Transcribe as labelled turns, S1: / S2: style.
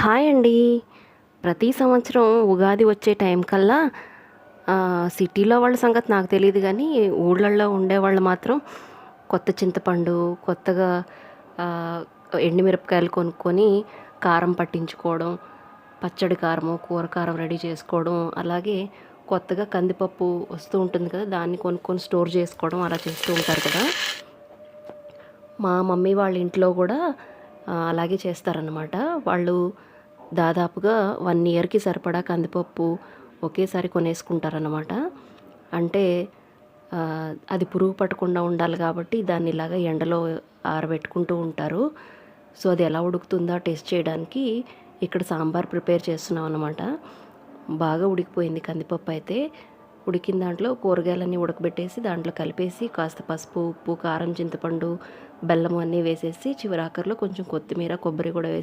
S1: Hi అండి. ప్రతి సంవత్సరం ఉగాది వచ్చే టైం కల్లా సిటీలో వాళ్ళ సంగతి నాకు తెలీదు గానీ, ఊళ్ళల్లో ఉండేవాళ్ళు మాత్రం కొత్త చింతపండు, కొత్తగా ఆహ్, ఎండుమిరపకాయలు కొనుక్కొని కారం పట్టించుకోవడం, పచ్చడి కారము, కూర కారం రెడీ చేసుకోవడం, అలాగే కొత్తగా కందిపప్పు వస్తూ ఉంటుంది కదా! దాన్ని కొనుక్కొని స్టోర్ చేసుకోవడం అలా చేస్తూ ఉంటారు కదా! మా మమ్మీ వాళ్ళ ఇంట్లో గూడా అలాగే చేస్తారనమాట. వాళ్ళు దాదాపుగా 1 ఇయర్‌కి సరిపడా కందిపప్పు ఒకేసారి కొనేసుకుంటారనమాట. అంటే అది పురుగు పట్టకుండా ఉండాలి కాబట్టి దాన్ని ఇలాగ ఎండలో ఆరబెట్టుకుంటూ ఉంటారు. సో, అది ఎలా ఉడుకుతుందా టెస్ట్ చేయడానికి ఇక్కడ సాంబార్ ప్రిపేర్ చేస్తున్నాం అనమాట. బాగా ఉడికిపోయింది కందిపప్పు అయితే. ఉడికిన దాంట్లో కూరగాయలన్నీ ఉడకబెట్టేసి దాంట్లో కలిపేసి కాస్త పసుపు, ఉప్పు, కారం, చింతపండు, బెల్లం అన్నీ వేసేసి చివరాఖరిలో కొంచెం కొత్తిమీర, కొబ్బరి కూడా వేసి